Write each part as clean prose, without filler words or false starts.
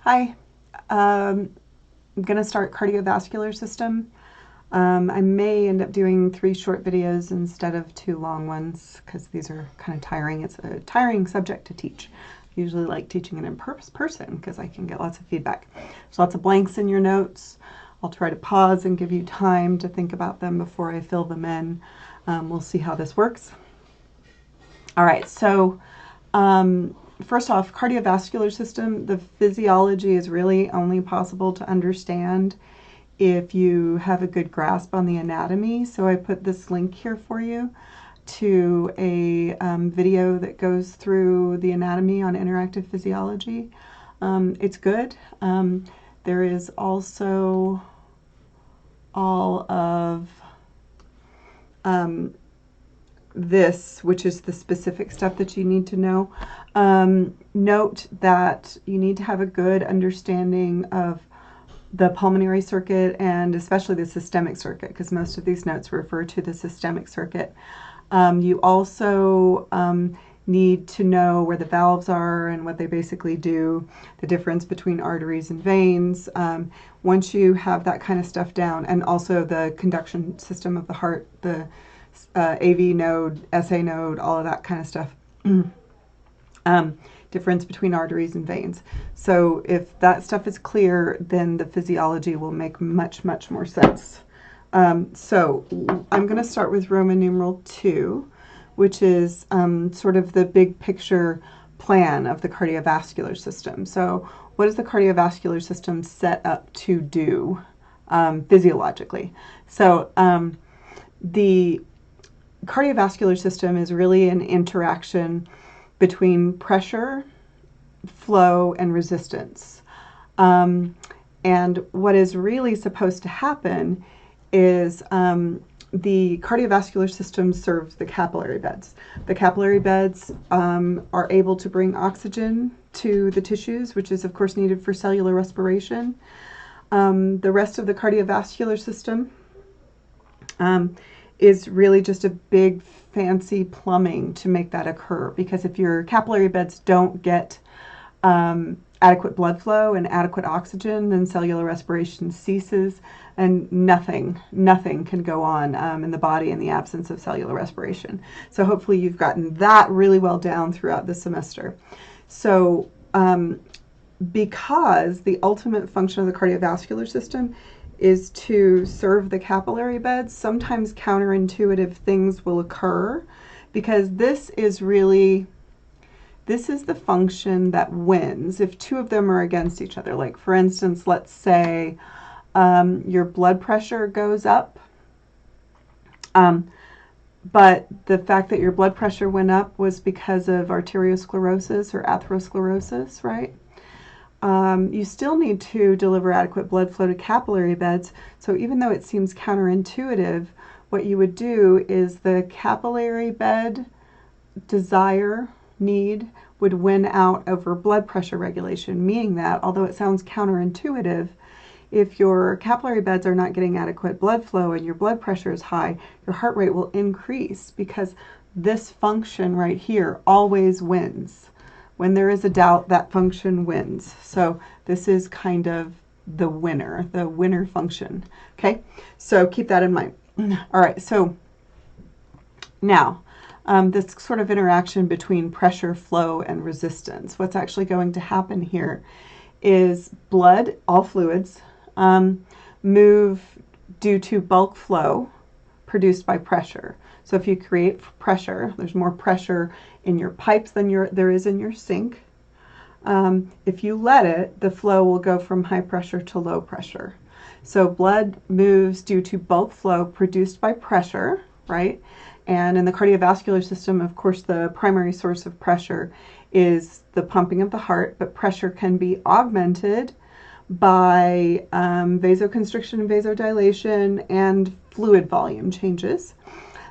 Hi, I'm going to start cardiovascular system. I may end up doing 3 short videos instead of 2 long ones because these are kind of tiring. It's a tiring subject to teach. I usually like teaching it in person because I can get lots of feedback. There's lots of blanks in your notes. I'll try to pause and give you time to think about them before I fill them in. We'll see how this works. All right, so first off, cardiovascular system, the physiology is really only possible to understand if you have a good grasp on the anatomy. So I put this link here for you to a video that goes through the anatomy on interactive physiology. It's good. There is also all of this, which is the specific stuff that you need to know. Note that you need to have a good understanding of the pulmonary circuit and especially the systemic circuit, because most of these notes refer to the systemic circuit. You also need to know where the valves are and what they basically do, the difference between arteries and veins. Once you have that kind of stuff down, and also the conduction system of the heart, the AV node, SA node, all of that kind of stuff. Difference between arteries and veins. So if that stuff is clear, then the physiology will make much, much more sense. So I'm going to start with Roman numeral 2, which is sort of the big picture plan of the cardiovascular system. So what is the cardiovascular system set up to do physiologically? So the cardiovascular system is really an interaction between pressure, flow, and resistance. And what is really supposed to happen is the cardiovascular system serves the capillary beds. The capillary beds are able to bring oxygen to the tissues, which is of course needed for cellular respiration. The rest of the cardiovascular system is really just a big fancy plumbing to make that occur, because if your capillary beds don't get adequate blood flow and adequate oxygen, then cellular respiration ceases and nothing can go on in the body in the absence of cellular respiration. So hopefully you've gotten that really well down throughout the semester. So because the ultimate function of the cardiovascular system is to serve the capillary beds, sometimes counterintuitive things will occur, because this is the function that wins if 2 of them are against each other. Like for instance, let's say your blood pressure goes up, but the fact that your blood pressure went up was because of arteriosclerosis or atherosclerosis, right? You still need to deliver adequate blood flow to capillary beds. So even though it seems counterintuitive, what you would do is the capillary bed need would win out over blood pressure regulation, meaning that although it sounds counterintuitive, if your capillary beds are not getting adequate blood flow and your blood pressure is high, your heart rate will increase, because this function right here always wins. When there is a doubt, that function wins. So this is kind of the winner function. Okay, so keep that in mind. All right, so now this sort of interaction between pressure, flow, and resistance. What's actually going to happen here is blood, all fluids, move due to bulk flow produced by pressure. So if you create pressure, there's more pressure in your pipes than there is in your sink. If you let it, the flow will go from high pressure to low pressure. So blood moves due to bulk flow produced by pressure, right? And in the cardiovascular system, of course, the primary source of pressure is the pumping of the heart, but pressure can be augmented by vasoconstriction and vasodilation and fluid volume changes.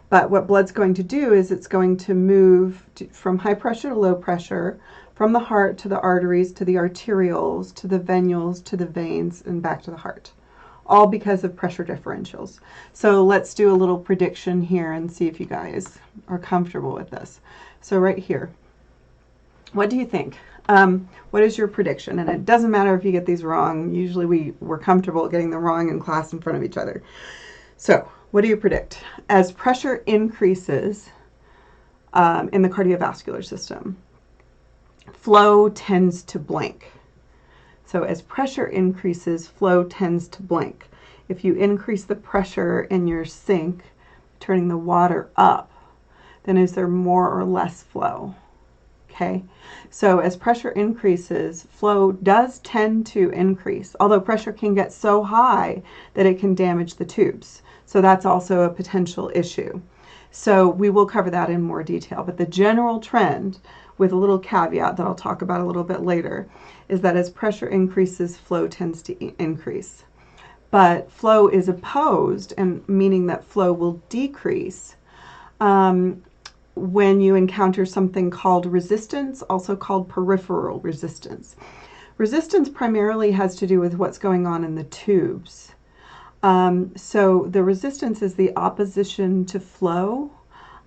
But what blood's going to do is it's going to move from high pressure to low pressure, from the heart to the arteries, to the arterioles, to the venules, to the veins, and back to the heart. All because of pressure differentials. So let's do a little prediction here and see if you guys are comfortable with this. So right here, what do you think? What is your prediction? And it doesn't matter if you get these wrong. Usually we're comfortable getting them wrong in class in front of each other. So what do you predict? As pressure increases in the cardiovascular system, flow tends to blank. So as pressure increases, flow tends to blank. If you increase the pressure in your sink, turning the water up, then is there more or less flow? Okay, so as pressure increases, flow does tend to increase, although pressure can get so high that it can damage the tubes. So that's also a potential issue. So we will cover that in more detail. But the general trend, with a little caveat that I'll talk about a little bit later, is that as pressure increases, flow tends to increase. But flow is opposed, and meaning that flow will decrease when you encounter something called resistance, also called peripheral resistance. Resistance primarily has to do with what's going on in the tubes. So the resistance is the opposition to flow.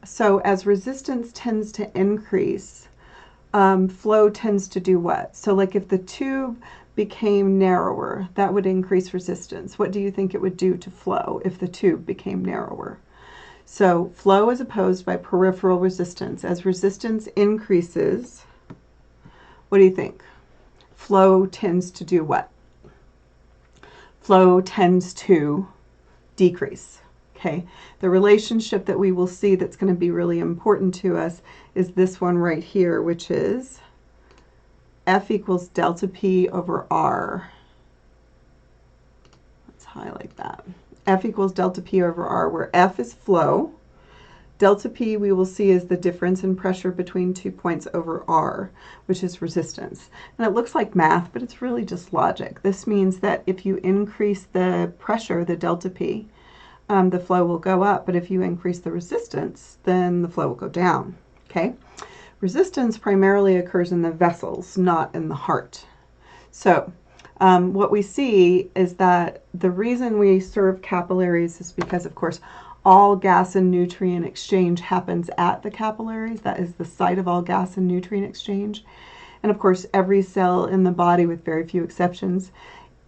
So as resistance tends to increase, flow tends to do what? So like if the tube became narrower, that would increase resistance. What do you think it would do to flow if the tube became narrower? So flow is opposed by peripheral resistance. As resistance increases, what do you think? Flow tends to do what? Flow tends to decrease. Okay, the relationship that we will see that's going to be really important to us is this one right here, which is F equals delta P over R. Let's highlight that. F equals delta P over R, where F is flow. Delta P we will see is the difference in pressure between 2 points over R, which is resistance. And it looks like math, but it's really just logic. This means that if you increase the pressure, the delta P, the flow will go up, but if you increase the resistance, then the flow will go down. Okay? Resistance primarily occurs in the vessels, not in the heart. So what we see is that the reason we serve capillaries is because, of course, all gas and nutrient exchange happens at the capillaries. That is the site of all gas and nutrient exchange. And of course, every cell in the body, with very few exceptions,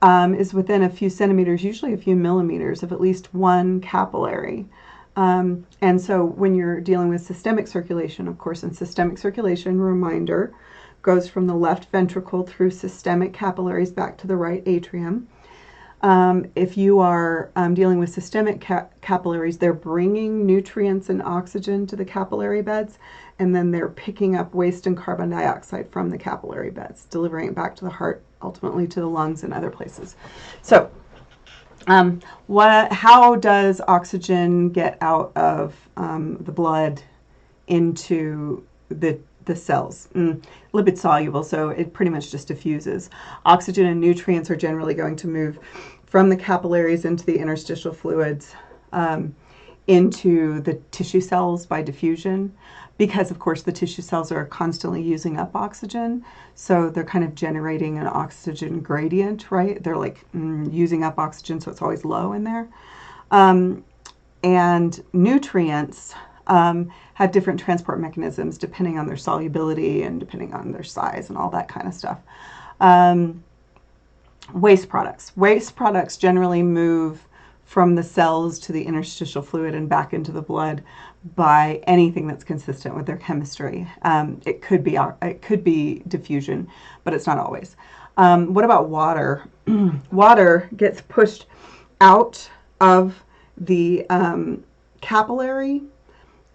is within a few centimeters, usually a few millimeters, of at least one capillary. And so when you're dealing with systemic circulation, of course, in systemic circulation, reminder, goes from the left ventricle through systemic capillaries back to the right atrium. If you are dealing with systemic capillaries, they're bringing nutrients and oxygen to the capillary beds, and then they're picking up waste and carbon dioxide from the capillary beds, delivering it back to the heart, ultimately to the lungs and other places. So how does oxygen get out of the blood into the cells? Lipid soluble, so it pretty much just diffuses. Oxygen and nutrients are generally going to move from the capillaries into the interstitial fluids into the tissue cells by diffusion, because of course the tissue cells are constantly using up oxygen, so they're kind of generating an oxygen gradient, right? They're like using up oxygen, so it's always low in there. And nutrients have different transport mechanisms depending on their solubility and depending on their size and all that kind of stuff. Waste products. Waste products generally move from the cells to the interstitial fluid and back into the blood by anything that's consistent with their chemistry. It could be diffusion, but it's not always. What about water? Water gets pushed out of the capillary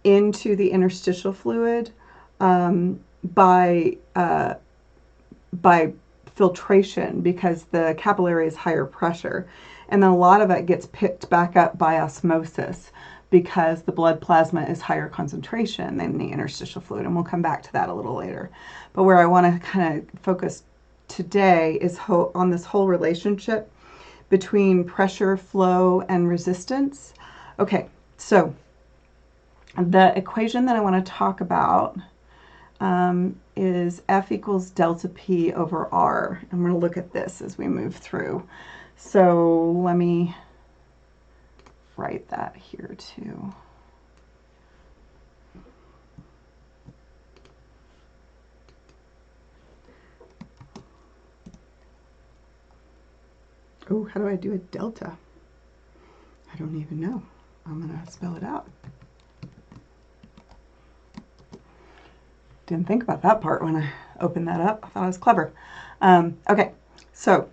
into the interstitial fluid by filtration, because the capillary is higher pressure, and then a lot of it gets picked back up by osmosis because the blood plasma is higher concentration than the interstitial fluid, and we'll come back to that a little later. But where I want to kind of focus today is on this whole relationship between pressure, flow, and resistance. Okay, so the equation that I want to talk about is F equals delta P over R. I'm going to look at this as we move through. So let me write that here too. Oh, how do I do a delta? I don't even know. I'm going to spell it out. Didn't think about that part when I opened that up. I thought I was clever. Okay, so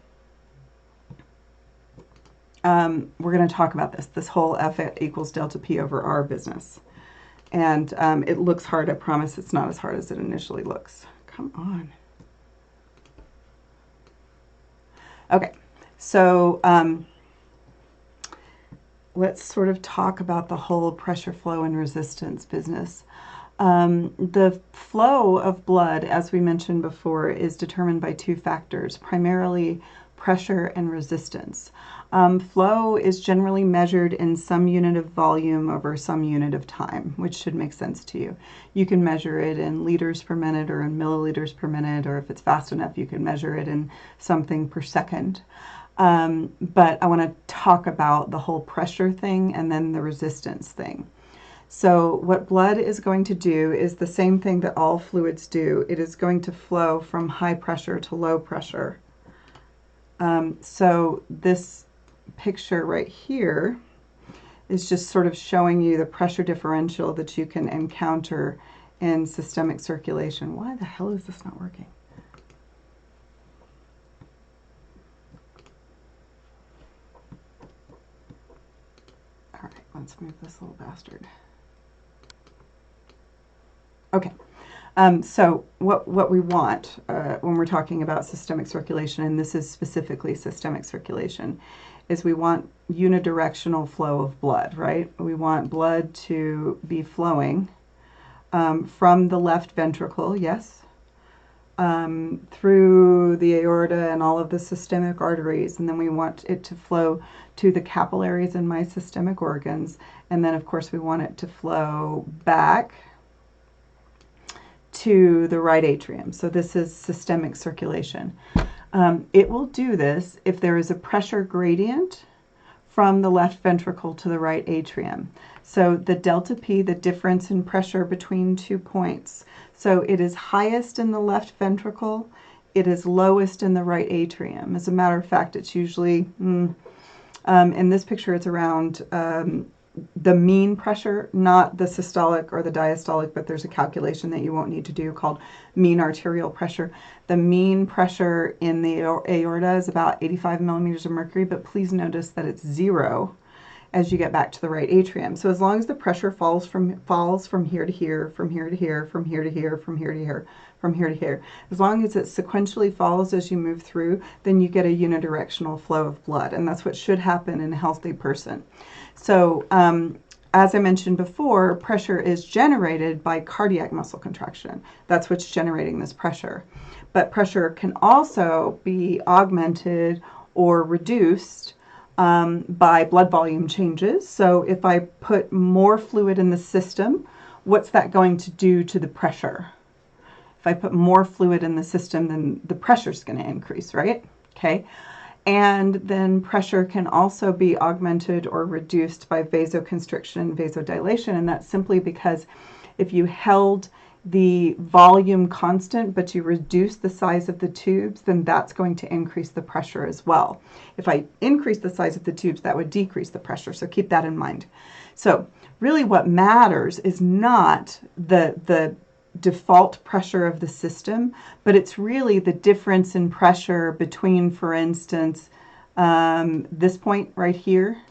we're going to talk about this whole F equals delta P over R business. And it looks hard. I promise it's not as hard as it initially looks. Come on. Okay, so let's sort of talk about the whole pressure flow and resistance business. The flow of blood, as we mentioned before, is determined by two factors, primarily pressure and resistance. Flow is generally measured in some unit of volume over some unit of time, which should make sense to you. You can measure it in liters per minute or in milliliters per minute, or if it's fast enough, you can measure it in something per second. But I want to talk about the whole pressure thing and then the resistance thing. So what blood is going to do is the same thing that all fluids do. It is going to flow from high pressure to low pressure. So this picture right here is just sort of showing you the pressure differential that you can encounter in systemic circulation. Why the hell is this not working? All right, let's move this little bastard. Okay, so what we want when we're talking about systemic circulation, and this is specifically systemic circulation, is we want unidirectional flow of blood, right? We want blood to be flowing from the left ventricle, yes, through the aorta and all of the systemic arteries, and then we want it to flow to the capillaries in my systemic organs, and then of course we want it to flow back to the right atrium. So this is systemic circulation. It will do this if there is a pressure gradient from the left ventricle to the right atrium. So the delta P, the difference in pressure between 2 points. So it is highest in the left ventricle, it is lowest in the right atrium. As a matter of fact, it's usually, in this picture, it's around the mean pressure, not the systolic or the diastolic, but there's a calculation that you won't need to do called mean arterial pressure. The mean pressure in the aorta is about 85 millimeters of mercury, but please notice that it's 0 as you get back to the right atrium. So as long as the pressure falls from here to here, from here to here, from here to here, from here to here, from here to here, as long as it sequentially falls as you move through, then you get a unidirectional flow of blood, and that's what should happen in a healthy person. So as I mentioned before, pressure is generated by cardiac muscle contraction. That's what's generating this pressure. But pressure can also be augmented or reduced by blood volume changes. So if I put more fluid in the system, what's that going to do to the pressure? If I put more fluid in the system, then the pressure is going to increase, right? Okay. And then pressure can also be augmented or reduced by vasoconstriction and vasodilation. And that's simply because if you held the volume constant, but you reduce the size of the tubes, then that's going to increase the pressure as well. If I increase the size of the tubes, that would decrease the pressure. So keep that in mind. So really what matters is not the default pressure of the system, but it's really the difference in pressure between, for instance, this point right here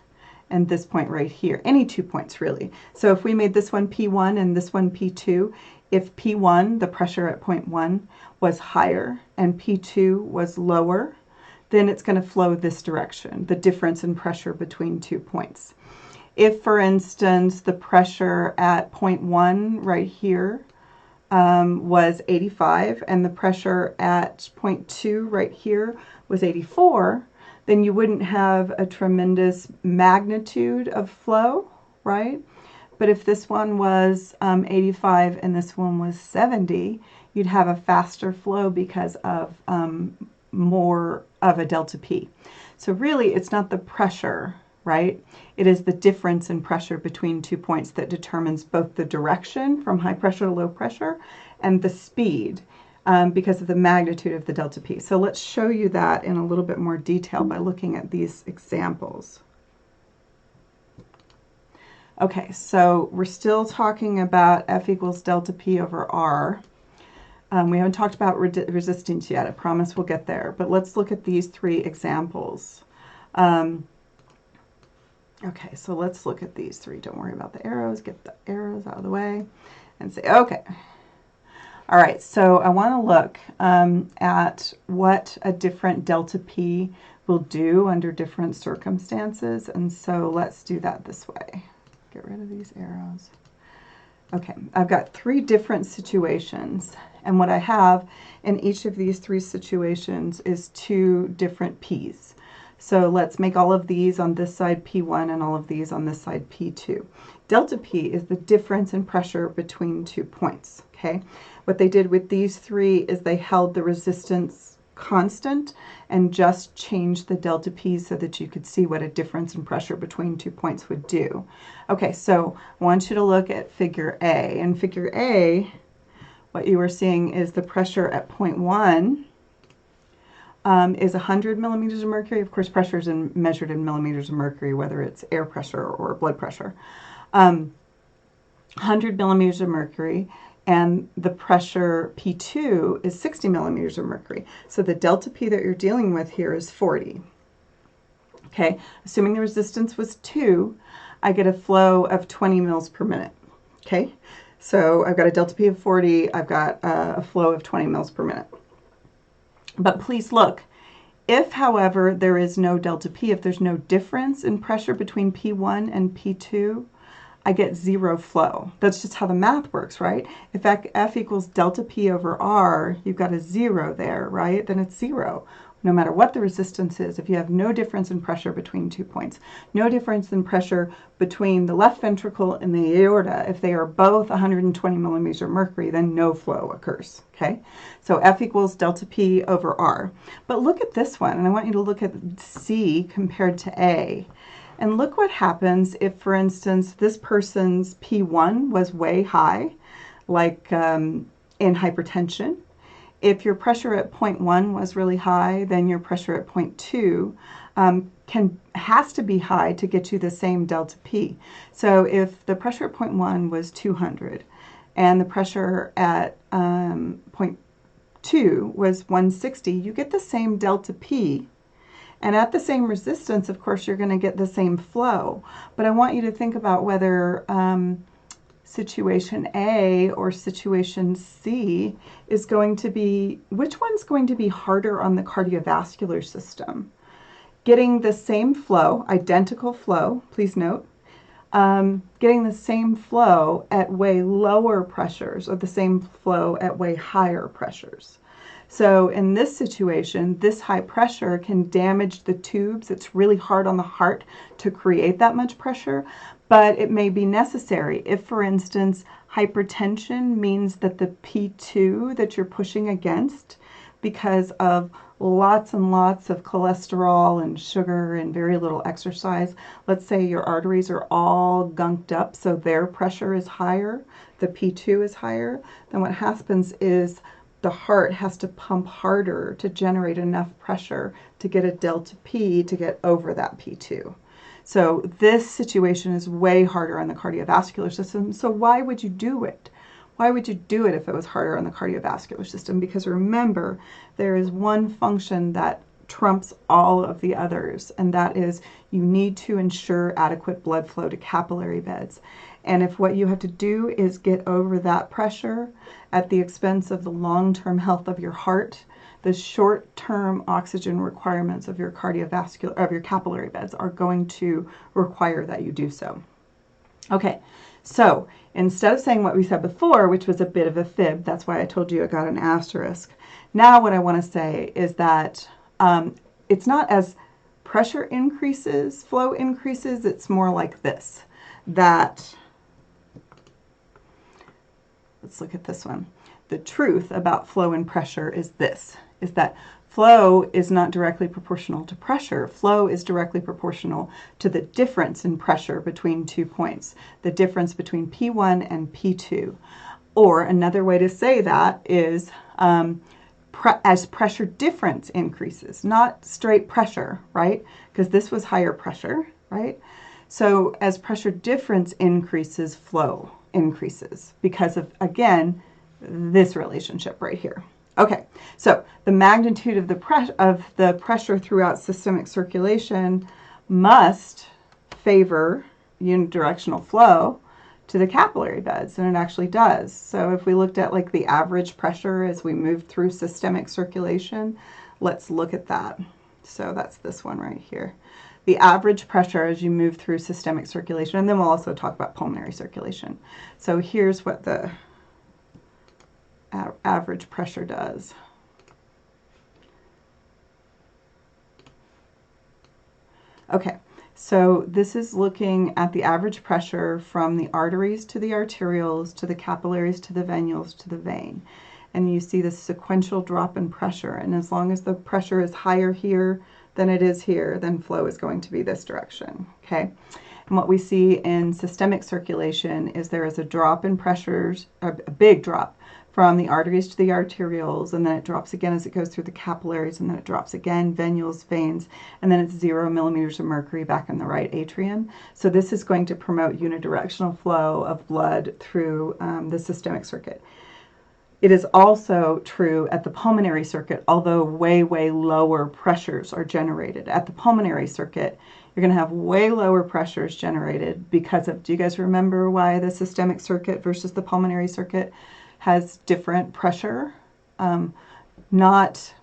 and this point right here, any 2 points really. So if we made this one P1 and this one P2, if P1, the pressure at point 1, was higher and P2 was lower, then it's going to flow this direction, the difference in pressure between 2 points. If, for instance, the pressure at point 1 right here was 85 and the pressure at point 2 right here was 84, then you wouldn't have a tremendous magnitude of flow, right? But if this one was 85 and this one was 70, you'd have a faster flow because of more of a delta P. So really, it's not the pressure, right? It is the difference in pressure between 2 points that determines both the direction from high pressure to low pressure and the speed because of the magnitude of the delta P. So let's show you that in a little bit more detail by looking at these examples. Okay, so we're still talking about F equals delta P over R. We haven't talked about resistance yet. I promise we'll get there. But let's look at these three examples. Okay, so let's look at these three. Don't worry about the arrows. Get the arrows out of the way and say, okay. All right, so I want to look at what a different delta P will do under different circumstances. And so let's do that this way. Get rid of these arrows. Okay, I've got three different situations. And what I have in each of these three situations is two different P's. So let's make all of these on this side P1 and all of these on this side P2. Delta P is the difference in pressure between 2 points, okay? What they did with these three is they held the resistance constant and just changed the delta P so that you could see what a difference in pressure between 2 points would do. Okay, so I want you to look at figure A. In figure A, what you are seeing is the pressure at point 1 is 100 millimeters of mercury. Of course, pressure is measured in millimeters of mercury, whether it's air pressure or blood pressure. 100 millimeters of mercury, and the pressure P2 is 60 millimeters of mercury. So the delta P that you're dealing with here is 40. Okay, assuming the resistance was 2, I get a flow of 20 mils per minute. Okay, so I've got a delta P of 40, I've got a flow of 20 mils per minute. But please look, if, however, there is no delta P, if there's no difference in pressure between P1 and P2, I get 0 flow. That's just how the math works, right? If F equals delta P over R, you've got a 0 there, right? Then it's 0. No matter what the resistance is, if you have no difference in pressure between 2 points, no difference in pressure between the left ventricle and the aorta, if they are both 120 millimeters of mercury, then no flow occurs, okay? So F equals delta P over R. But look at this one, and I want you to look at C compared to A. And look what happens if, for instance, this person's P1 was way high, like in hypertension. If your pressure at point 1 was really high, then your pressure at point 2 has to be high to get you the same delta P. So if the pressure at point 1 was 200 and the pressure at point 2 was 160, you get the same delta P. And at the same resistance, of course, you're going to get the same flow. But I want you to think about whether situation A or situation C is going to be, which one's going to be harder on the cardiovascular system? Getting the same flow, identical flow, please note, getting the same flow at way lower pressures or the same flow at way higher pressures. So in this situation, this high pressure can damage the tubes. It's really hard on the heart to create that much pressure, but it may be necessary. If, for instance, hypertension means that the P2 that you're pushing against, because of lots and lots of cholesterol and sugar and very little exercise, let's say your arteries are all gunked up, so their pressure is higher, the P2 is higher, then what happens is the heart has to pump harder to generate enough pressure to get a delta P to get over that P2. So this situation is way harder on the cardiovascular system. So why would you do it? Why would you do it if it was harder on the cardiovascular system? Because remember, there is one function that trumps all of the others, and that is you need to ensure adequate blood flow to capillary beds. And if what you have to do is get over that pressure at the expense of the long-term health of your heart, the short-term oxygen requirements of your capillary beds are going to require that you do so. Okay, so instead of saying what we said before, which was a bit of a fib, that's why I told you I got an asterisk. Now what I want to say is that it's not as pressure increases, flow increases, it's more like this, that, let's look at this one. The truth about flow and pressure is this, is that flow is not directly proportional to pressure. Flow is directly proportional to the difference in pressure between 2 points, the difference between P1 and P2. Or another way to say that is as pressure difference increases, not straight pressure, right? Because this was higher pressure, right? So as pressure difference increases, flow increases because of, again, this relationship right here. Okay, so the magnitude of the pressure throughout systemic circulation must favor unidirectional flow to the capillary beds, and it actually does. So if we looked at like the average pressure as we move through systemic circulation, let's look at that. So that's this one right here. The average pressure as you move through systemic circulation, and then we'll also talk about pulmonary circulation. So here's what the average pressure does. Okay, so this is looking at the average pressure from the arteries to the arterioles to the capillaries to the venules to the vein. And you see this sequential drop in pressure, and as long as the pressure is higher here than it is here, then flow is going to be this direction, okay? And what we see in systemic circulation is there is a drop in pressures, a big drop from the arteries to the arterioles, and then it drops again as it goes through the capillaries, and then it drops again, venules, veins, and then it's 0 millimeters of mercury back in the right atrium. So this is going to promote unidirectional flow of blood through the systemic circuit. It is also true at the pulmonary circuit, although way, way lower pressures are generated. At the pulmonary circuit, you're going to have way lower pressures generated because of, do you guys remember why the systemic circuit versus the pulmonary circuit has different pressure? Not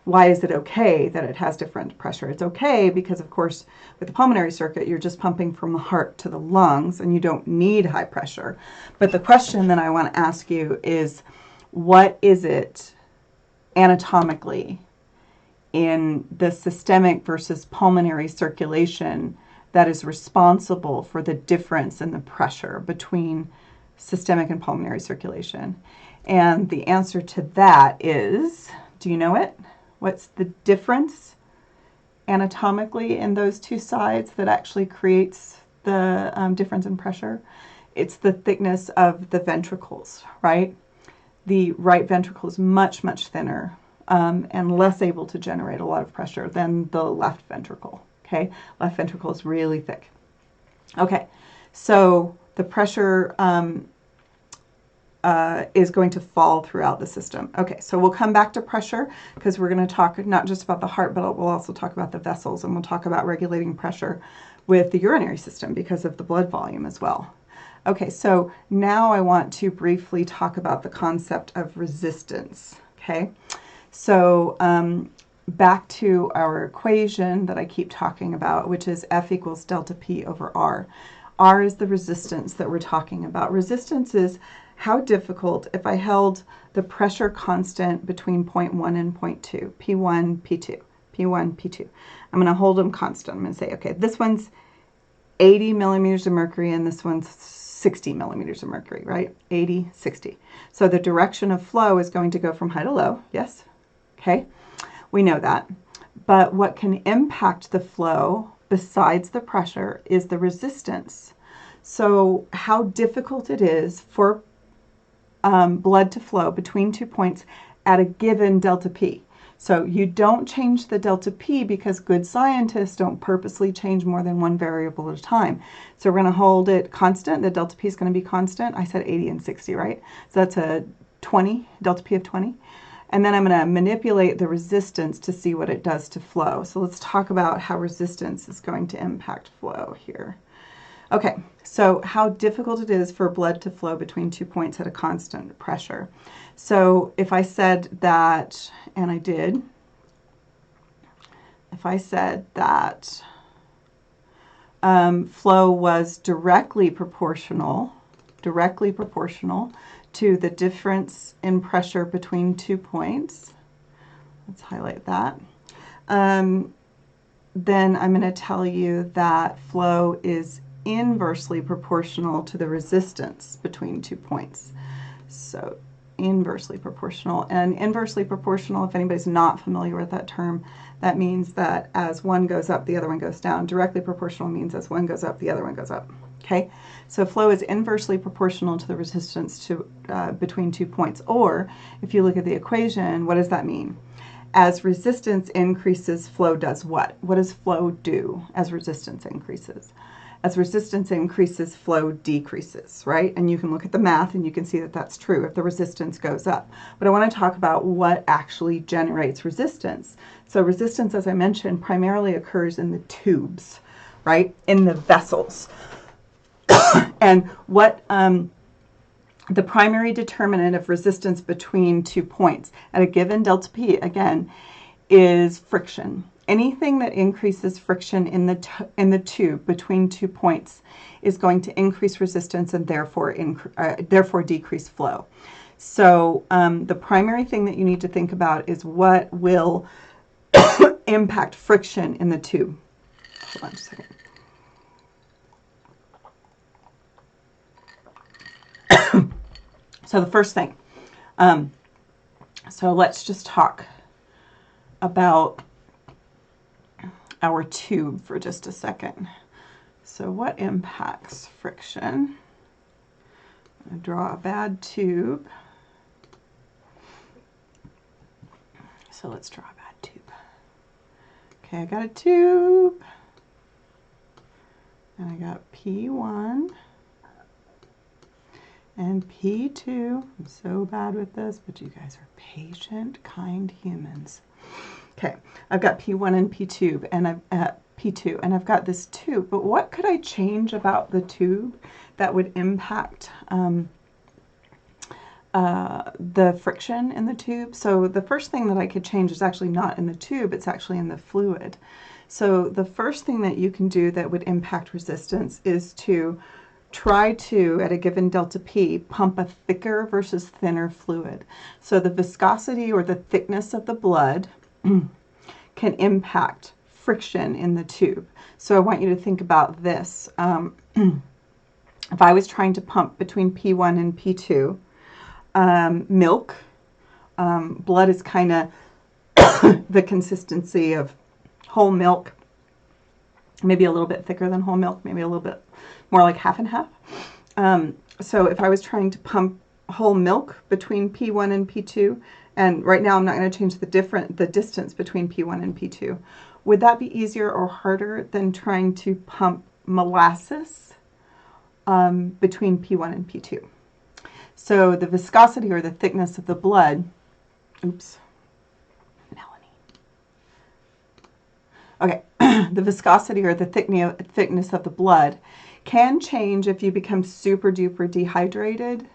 why is it okay that it has different pressure. It's okay because, of course, with the pulmonary circuit, you're just pumping from the heart to the lungs and you don't need high pressure. But the question that I want to ask you is, what is it anatomically in the systemic versus pulmonary circulation that is responsible for the difference in the pressure between systemic and pulmonary circulation? And the answer to that is, do you know it? What's the difference anatomically in those two sides that actually creates the difference in pressure? It's the thickness of the ventricles, right? The right ventricle is much, much thinner and less able to generate a lot of pressure than the left ventricle, okay? Left ventricle is really thick. Okay, so the pressure is going to fall throughout the system. Okay, so we'll come back to pressure because we're going to talk not just about the heart, but we'll also talk about the vessels, and we'll talk about regulating pressure with the urinary system because of the blood volume as well. Okay, so now I want to briefly talk about the concept of resistance, okay? So back to our equation that I keep talking about, which is F equals delta P over R. R is the resistance that we're talking about. Resistance is how difficult, if I held the pressure constant between point 1 and point 2, P1, P2, P1, P2. I'm going to hold them constant. I'm going to say, okay, this one's 80 millimeters of mercury and this one's 60 millimeters of mercury, right? 80, 60. So the direction of flow is going to go from high to low, yes? Okay, we know that. But what can impact the flow besides the pressure is the resistance. So how difficult it is for blood to flow between 2 points at a given delta P. So you don't change the delta P because good scientists don't purposely change more than one variable at a time. So we're going to hold it constant. The delta P is going to be constant. I said 80 and 60, right? So that's a 20, delta P of 20. And then I'm going to manipulate the resistance to see what it does to flow. So let's talk about how resistance is going to impact flow here. Okay, so how difficult it is for blood to flow between 2 points at a constant pressure. So if I said that, and I did, if I said that flow was directly proportional to the difference in pressure between 2 points, let's highlight that, then I'm going to tell you that flow is inversely proportional to the resistance between 2 points. So inversely proportional. And inversely proportional, if anybody's not familiar with that term, that means that as one goes up, the other one goes down. Directly proportional means as one goes up, the other one goes up. Okay, so flow is inversely proportional to the resistance to between 2 points. Or if you look at the equation, what does that mean? As resistance increases, flow does what? What does flow do as resistance increases? As resistance increases, flow decreases, right? And you can look at the math and you can see that that's true if the resistance goes up. But I want to talk about what actually generates resistance. So resistance, as I mentioned, primarily occurs in the tubes, right? In the vessels. And what the primary determinant of resistance between 2 points at a given delta P, again, is friction. Anything that increases friction in the tube between 2 points is going to increase resistance and therefore decrease flow. So the primary thing that you need to think about is what will impact friction in the tube. Hold on just a second. So the first thing, so let's just talk about our tube for just a second. So what impacts friction? I'm going to draw a bad tube. So let's draw a bad tube. Okay, I got a tube, and I got P1. And P2, I'm so bad with this, but you guys are patient, kind humans. Okay, I've got P1 and P2, and I've got this tube. But what could I change about the tube that would impact the friction in the tube? So the first thing that I could change is actually not in the tube, it's actually in the fluid. So the first thing that you can do that would impact resistance is to try to, at a given delta P, pump a thicker versus thinner fluid. So the viscosity or the thickness of the blood can impact friction in the tube. So I want you to think about this. If I was trying to pump between P1 and P2, milk, blood is kind of the consistency of whole milk, maybe a little bit thicker than whole milk, maybe a little bit more like half and half. So if I was trying to pump whole milk between P1 and P2, and right now I'm not going to change the distance between P1 and P2, would that be easier or harder than trying to pump molasses between P1 and P2? So the viscosity or the thickness of the blood, oops, Melanie. Okay, the viscosity or the thickness of the blood can change if you become super duper dehydrated,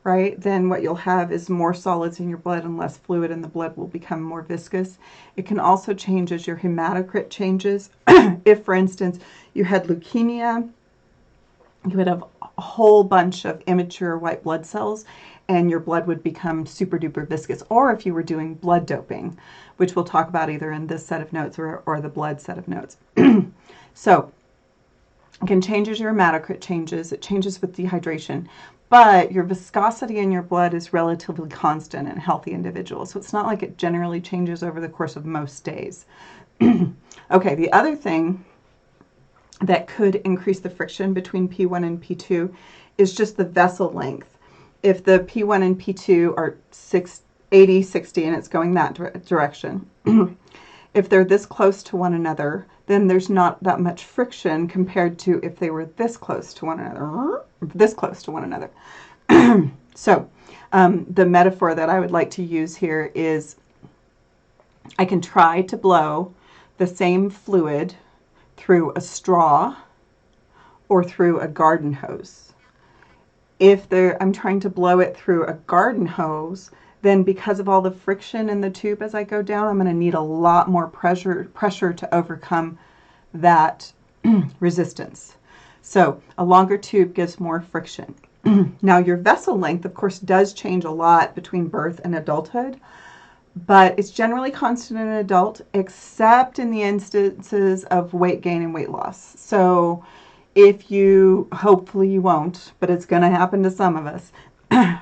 right? Then what you'll have is more solids in your blood and less fluid, and the blood will become more viscous. It can also change as your hematocrit changes. If, for instance, you had leukemia, you would have a whole bunch of immature white blood cells, and your blood would become super duper viscous. Or if you were doing blood doping, which we'll talk about either in this set of notes or the blood set of notes. So it can change as your hematocrit changes. It changes with dehydration, but your viscosity in your blood is relatively constant in healthy individuals. So it's not like it generally changes over the course of most days. Okay, the other thing that could increase the friction between P1 and P2 is just the vessel length. If the P1 and P2 are 80, 60, and it's going that direction, if they're this close to one another, then there's not that much friction compared to if they were this close to one another, this close to one another. So the metaphor that I would like to use here is I can try to blow the same fluid through a straw or through a garden hose. If I'm trying to blow it through a garden hose, then because of all the friction in the tube as I go down, I'm going to need a lot more pressure to overcome that resistance. So a longer tube gives more friction. Now your vessel length, of course, does change a lot between birth and adulthood, but it's generally constant in an adult, except in the instances of weight gain and weight loss. So if you, hopefully you won't, but it's going to happen to some of us,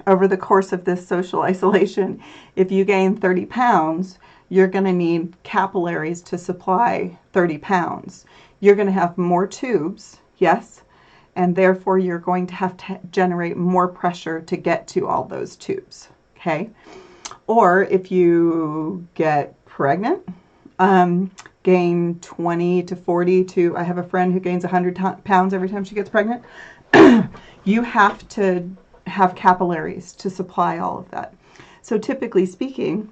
over the course of this social isolation, if you gain 30 pounds, you're going to need capillaries to supply 30 pounds. You're going to have more tubes, yes, and therefore you're going to have to generate more pressure to get to all those tubes, okay? Or if you get pregnant, gain 20 to 40 to, I have a friend who gains 100 pounds every time she gets pregnant, you have to have capillaries to supply all of that. So typically speaking,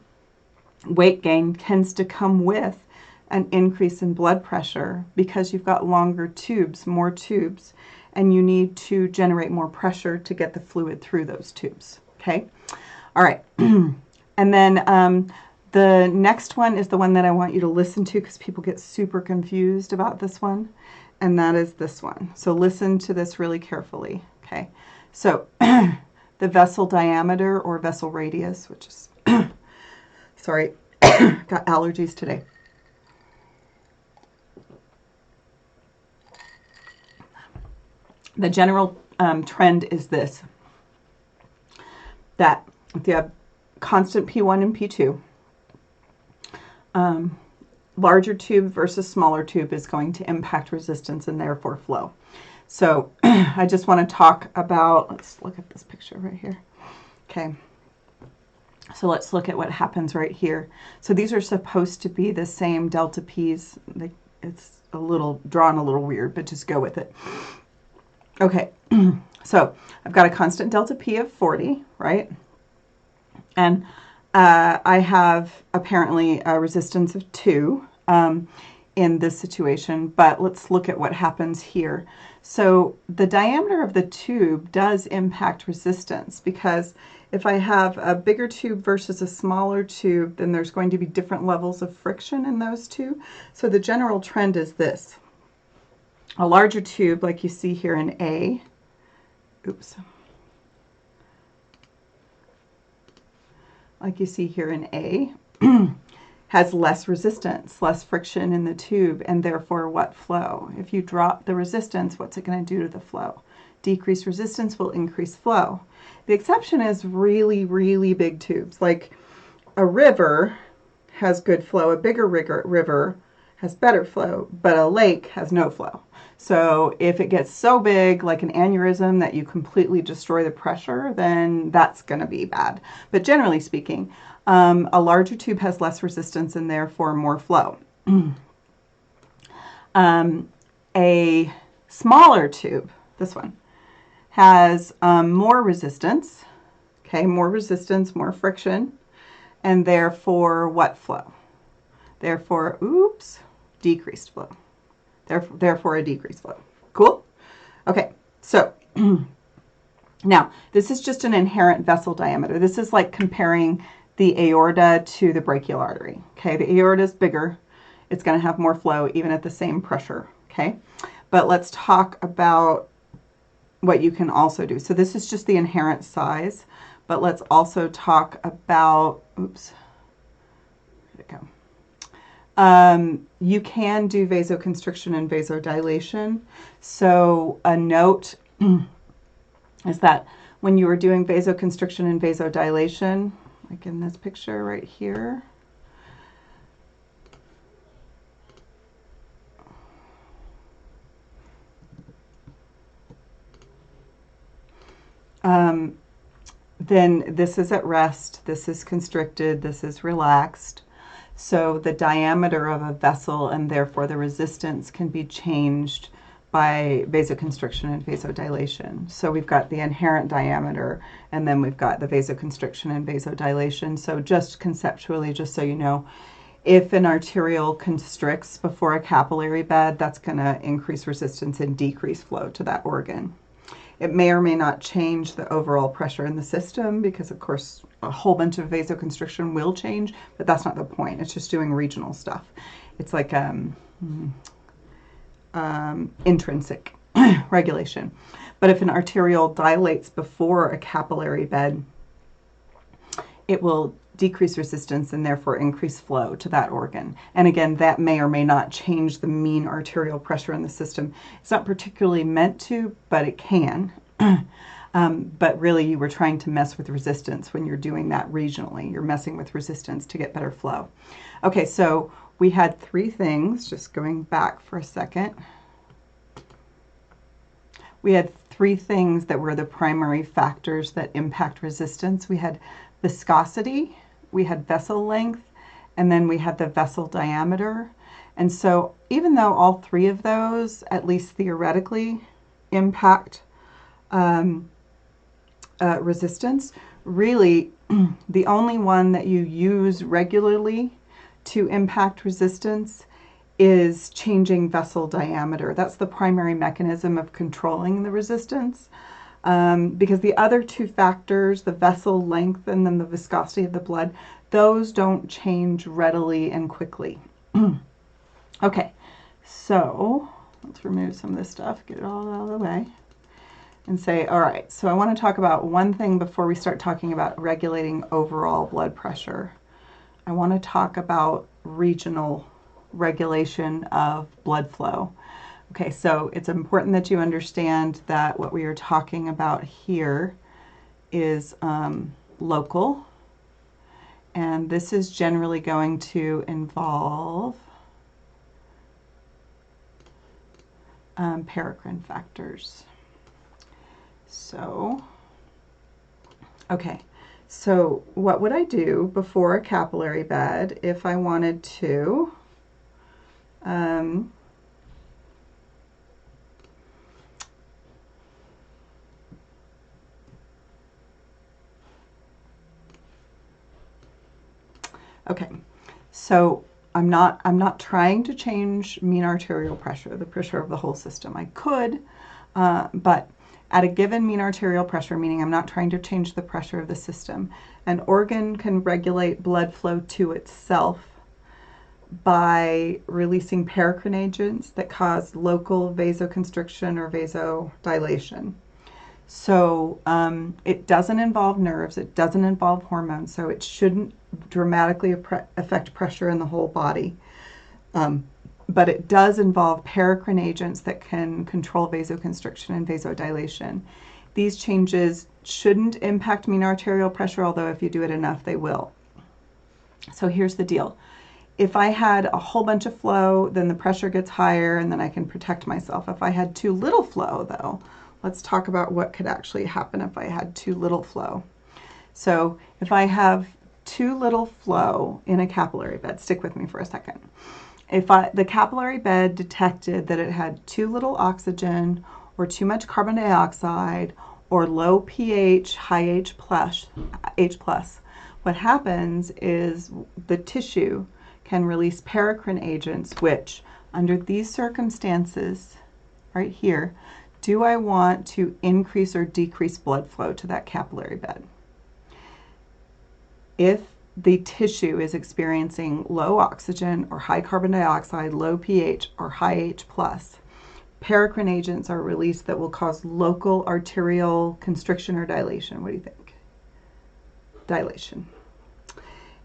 weight gain tends to come with an increase in blood pressure because you've got longer tubes, more tubes, and you need to generate more pressure to get the fluid through those tubes, okay? All right, and then the next one is the one that I want you to listen to because people get super confused about this one, and that is this one. So listen to this really carefully, okay? So the vessel diameter or vessel radius, which is, sorry, got allergies today. The general trend is this, that if you have constant P1 and P2, larger tube versus smaller tube is going to impact resistance and therefore flow. So I just want to talk about, let's look at this picture right here. Okay. So let's look at what happens right here. So these are supposed to be the same delta P's. It's a little drawn a little weird, but just go with it. Okay, so I've got a constant delta P of 40, right? And I have apparently a resistance of 2 in this situation, but let's look at what happens here. So the diameter of the tube does impact resistance because if I have a bigger tube versus a smaller tube, then there's going to be different levels of friction in those two. So the general trend is this. A larger tube, like you see here in A, like you see here in A, has less resistance, less friction in the tube, and therefore what flow? If you drop the resistance, what's it going to do to the flow? Decreased resistance will increase flow. The exception is really, really big tubes. Like a river has good flow, a bigger river has better flow, but a lake has no flow. So if it gets so big, like an aneurysm, that you completely destroy the pressure, then that's going to be bad. But generally speaking, a larger tube has less resistance and therefore more flow. A smaller tube, this one, has more resistance, okay, more resistance, more friction, and therefore what flow? Therefore, decreased flow. Therefore a decreased flow. Cool? Okay, so now this is just an inherent vessel diameter. This is like comparing the aorta to the brachial artery. Okay, the aorta is bigger. It's going to have more flow even at the same pressure. Okay, but let's talk about what you can also do. So this is just the inherent size, but let's also talk about, where'd it go? You can do vasoconstriction and vasodilation. So a note is that when you are doing vasoconstriction and vasodilation, like in this picture right here, then this is at rest, this is constricted, this is relaxed. So the diameter of a vessel and therefore the resistance can be changed by vasoconstriction and vasodilation. So we've got the inherent diameter and then we've got the vasoconstriction and vasodilation. So just conceptually, just so you know, if an arterial constricts before a capillary bed, that's going to increase resistance and decrease flow to that organ. It may or may not change the overall pressure in the system because, of course, a whole bunch of vasoconstriction will change, but that's not the point. It's just doing regional stuff. It's like intrinsic regulation. But if an arterial dilates before a capillary bed, it will decrease resistance and therefore increase flow to that organ. And again, that may or may not change the mean arterial pressure in the system. It's not particularly meant to, but it can. But really you were trying to mess with resistance when you're doing that regionally. You're messing with resistance to get better flow. Okay, so we had 3 things, just going back for a second. we had three things that were the primary factors that impact resistance. We had viscosity, we had vessel length, and then we had the vessel diameter. And so even though all three of those, at least theoretically, impact resistance, really the only one that you use regularly to impact resistance is changing vessel diameter. That's the primary mechanism of controlling the resistance, because the other two factors, the vessel length and then the viscosity of the blood, those don't change readily and quickly. Okay, so let's remove some of this stuff, get it all out of the way, and say, all right, so I want to talk about one thing before we start talking about regulating overall blood pressure. I want to talk about regional regulation of blood flow. Okay, so it's important that you understand that what we are talking about here is local, and this is generally going to involve paracrine factors. So, okay, so what would I do before a capillary bed if I wanted to okay, so I'm not trying to change mean arterial pressure, the pressure of the whole system. I could, but at a given mean arterial pressure, meaning I'm not trying to change the pressure of the system, an organ can regulate blood flow to itself by releasing paracrine agents that cause local vasoconstriction or vasodilation. So it doesn't involve nerves, it doesn't involve hormones, so it shouldn't dramatically affect pressure in the whole body. But it does involve paracrine agents that can control vasoconstriction and vasodilation. These changes shouldn't impact mean arterial pressure, although if you do it enough, they will. So here's the deal. If I had a whole bunch of flow, then the pressure gets higher and then I can protect myself. If I had too little flow, though, let's talk about what could actually happen if I had too little flow. So if I have too little flow in a capillary bed, stick with me for a second. If the capillary bed detected that it had too little oxygen or too much carbon dioxide or low pH, high H+, what happens is the tissue can release paracrine agents, which under these circumstances, right here, do I want to increase or decrease blood flow to that capillary bed? If the tissue is experiencing low oxygen or high carbon dioxide, low pH, or high H+, paracrine agents are released that will cause local arterial constriction or dilation. What do you think? Dilation.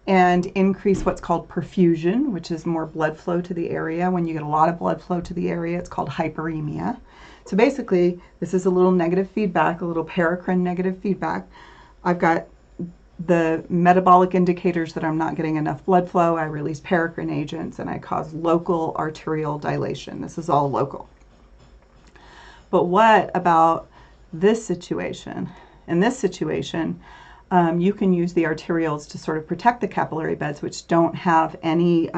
And increase what's called perfusion, which is more blood flow to the area. When you get a lot of blood flow to the area, it's called hyperemia. So basically, this is a little negative feedback, a little paracrine negative feedback. I've got the metabolic indicators that I'm not getting enough blood flow. I release paracrine agents and I cause local arterial dilation. This is all local. But what about this situation? In this situation, you can use the arterioles to sort of protect the capillary beds, which don't have any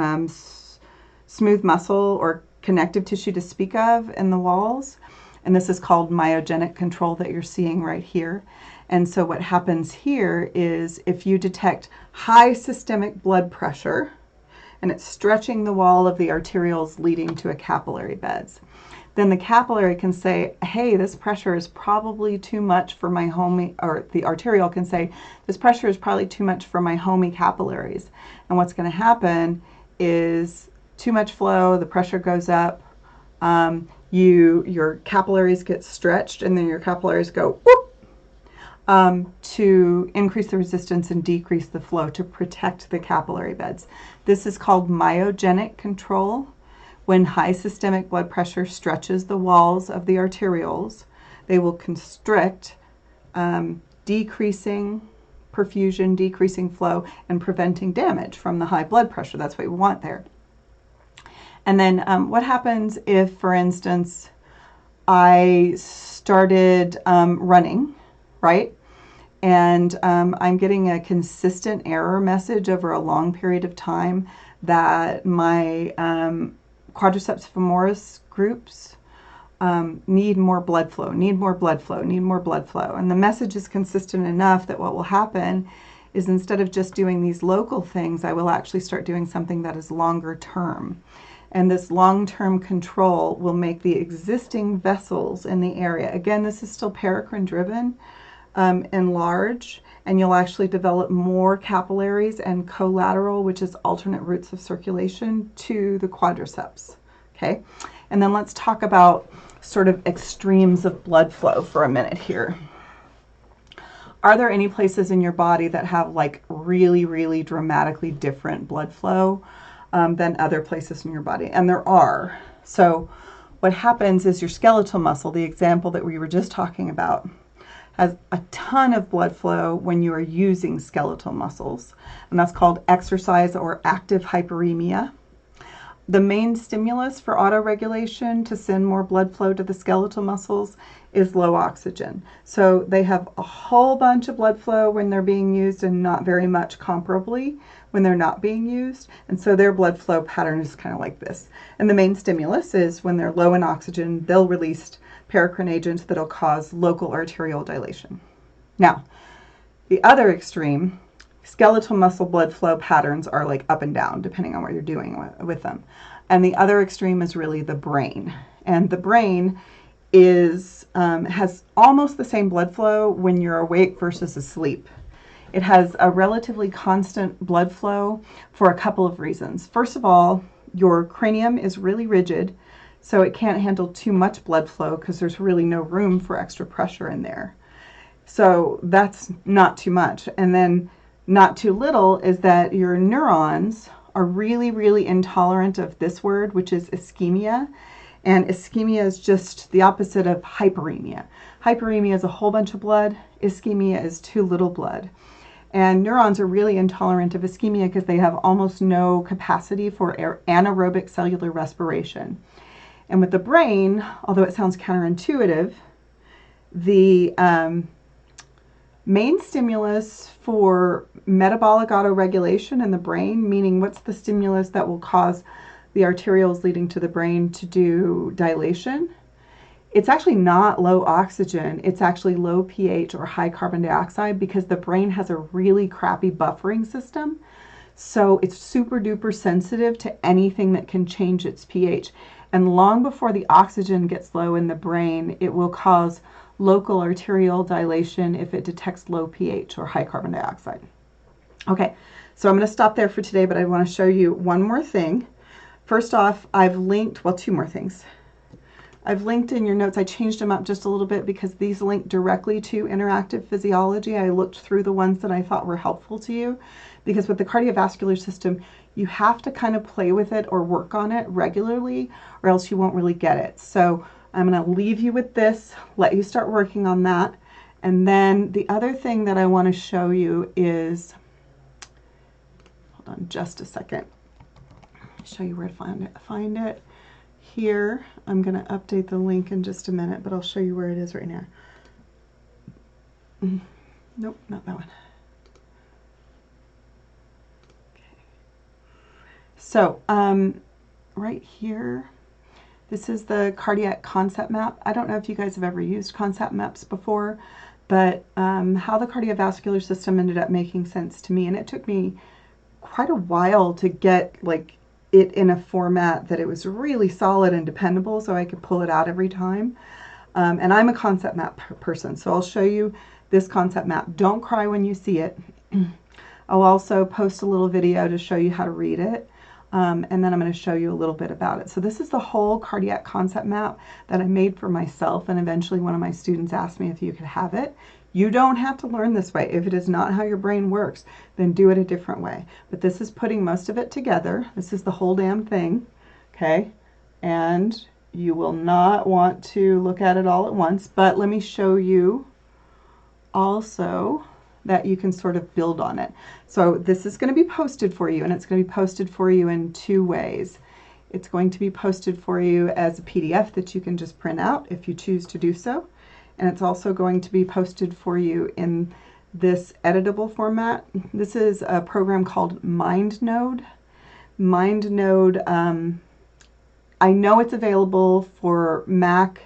smooth muscle or connective tissue to speak of in the walls. And this is called myogenic control that you're seeing right here. And so what happens here is if you detect high systemic blood pressure and it's stretching the wall of the arterioles leading to a capillary beds, then the capillary can say, hey, this pressure is probably too much for my homey, or the arterial can say, this pressure is probably too much for my homey capillaries. And what's going to happen is too much flow, the pressure goes up, your capillaries get stretched, and then your capillaries go whoop, to increase the resistance and decrease the flow to protect the capillary beds. This is called myogenic control. When high systemic blood pressure stretches the walls of the arterioles, they will constrict, decreasing perfusion, decreasing flow, and preventing damage from the high blood pressure. That's what we want there. And then what happens if, for instance, I started running, right? And I'm getting a consistent error message over a long period of time that my quadriceps femoris groups need more blood flow, need more blood flow, need more blood flow. And the message is consistent enough that what will happen is instead of just doing these local things, I will actually start doing something that is longer term. And this long-term control will make the existing vessels in the area, again, this is still paracrine driven, enlarge, and you'll actually develop more capillaries and collateral, which is alternate routes of circulation, to the quadriceps. Okay, and then let's talk about sort of extremes of blood flow for a minute here. Are there any places in your body that have like really, really dramatically different blood flow than other places in your body? And there are. So what happens is your skeletal muscle, the example that we were just talking about, has a ton of blood flow when you are using skeletal muscles, and that's called exercise or active hyperemia. The main stimulus for autoregulation to send more blood flow to the skeletal muscles is low oxygen. So they have a whole bunch of blood flow when they're being used and not very much comparably when they're not being used. And so their blood flow pattern is kind of like this. And the main stimulus is when they're low in oxygen, they'll release paracrine agents that'll cause local arterial dilation. Now, the other extreme, skeletal muscle blood flow patterns are like up and down depending on what you're doing with them. And the other extreme is really the brain. And the brain is has almost the same blood flow when you're awake versus asleep. It has a relatively constant blood flow for a couple of reasons. First of all, your cranium is really rigid, so it can't handle too much blood flow because there's really no room for extra pressure in there. So that's not too much. And then not too little is that your neurons are really, really intolerant of this word, which is ischemia. And ischemia is just the opposite of hyperemia. Hyperemia is a whole bunch of blood. Ischemia is too little blood. And neurons are really intolerant of ischemia because they have almost no capacity for anaerobic cellular respiration. And with the brain, although it sounds counterintuitive, the main stimulus for metabolic autoregulation in the brain, meaning what's the stimulus that will cause the arterioles leading to the brain to do dilation, it's actually not low oxygen, it's actually low pH or high carbon dioxide, because the brain has a really crappy buffering system. So it's super duper sensitive to anything that can change its pH. And long before the oxygen gets low in the brain, it will cause local arterial dilation if it detects low pH or high carbon dioxide. Okay, so I'm going to stop there for today, but I want to show you one more thing. First off, I've linked, well, two more things. I've linked in your notes, I changed them up just a little bit because these link directly to interactive physiology. I looked through the ones that I thought were helpful to you, because with the cardiovascular system, you have to kind of play with it or work on it regularly, or else you won't really get it. So I'm going to leave you with this, let you start working on that. And then the other thing that I want to show you is, hold on just a second, show you where to find it. Here, I'm going to update the link in just a minute, but I'll show you where it is right now. Nope, not that one. Okay. So, right here, this is the cardiac concept map. I don't know if you guys have ever used concept maps before, but how the cardiovascular system ended up making sense to me, and it took me quite a while to get like it in a format that it was really solid and dependable so I could pull it out every time. And I'm a concept map person, so I'll show you this concept map. Don't cry when you see it. I'll also post a little video to show you how to read it. And then I'm going to show you a little bit about it. So this is the whole cardiac concept map that I made for myself, and eventually one of my students asked me if you could have it. You don't have to learn this way. If it is not how your brain works, then do it a different way. But this is putting most of it together. This is the whole damn thing, okay? And you will not want to look at it all at once, but let me show you also that you can sort of build on it. So this is going to be posted for you, and it's going to be posted for you in two ways. It's going to be posted for you as a PDF that you can just print out if you choose to do so. And it's also going to be posted for you in this editable format. This is a program called MindNode. MindNode, I know it's available for Mac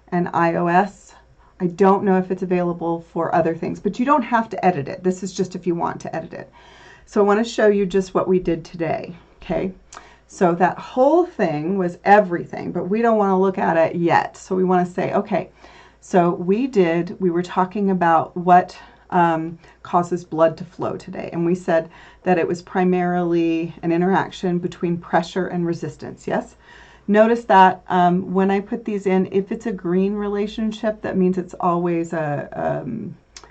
and iOS. I don't know if it's available for other things, but you don't have to edit it. This is just if you want to edit it. So I want to show you just what we did today, okay? So that whole thing was everything, but we don't want to look at it yet. So we want to say, okay, so we were talking about what causes blood to flow today. And we said that it was primarily an interaction between pressure and resistance, yes? Notice that when I put these in, if it's a green relationship, that means it's always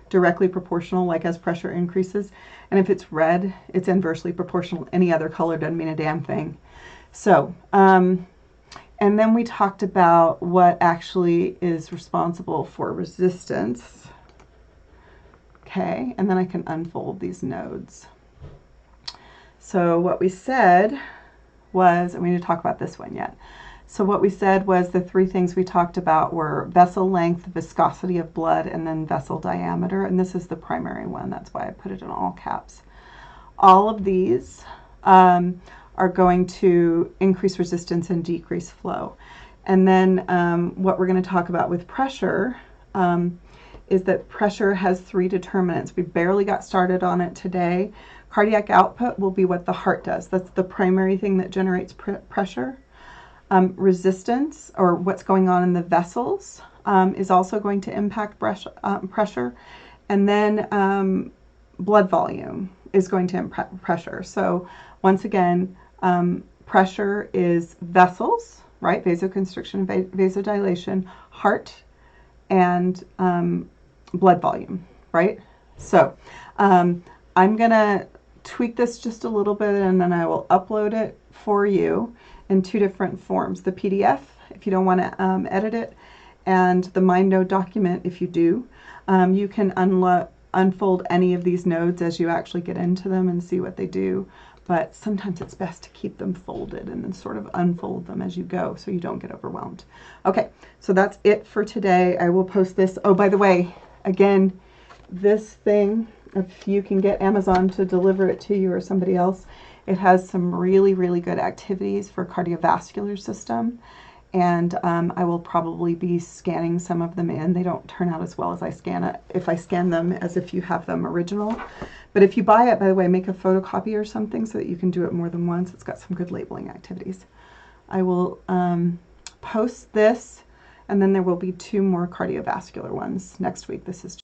directly proportional, like as pressure increases. And if it's red, it's inversely proportional. Any other color doesn't mean a damn thing. So, and then we talked about what actually is responsible for resistance. Okay, and then I can unfold these nodes. So what we said was, and we didn't talk about this one yet. So what we said was the three things we talked about were vessel length, viscosity of blood, and then vessel diameter. And this is the primary one. That's why I put it in all caps. All of these are going to increase resistance and decrease flow. And then what we're going to talk about with pressure is that pressure has three determinants. We barely got started on it today. Cardiac output will be what the heart does. That's the primary thing that generates pressure. Resistance, or what's going on in the vessels, is also going to impact pressure. And then blood volume is going to impact pressure. So once again, pressure is vessels, right? Vasoconstriction and vasodilation, heart, and blood volume, right? So I'm going to tweak this just a little bit, and then I will upload it for you in two different forms. The PDF, if you don't want to edit it, and the MindNode document, if you do. You can unfold any of these nodes as you actually get into them and see what they do. But sometimes it's best to keep them folded and then sort of unfold them as you go so you don't get overwhelmed. Okay, so that's it for today. I will post this. Oh, by the way, again, this thing, if you can get Amazon to deliver it to you or somebody else, it has some really, really good activities for cardiovascular system. And I will probably be scanning some of them in. They don't turn out as well as I scan it, if I scan them as if you have them original. But if you buy it, by the way, make a photocopy or something so that you can do it more than once. It's got some good labeling activities. I will post this, and then there will be two more cardiovascular ones next week. This is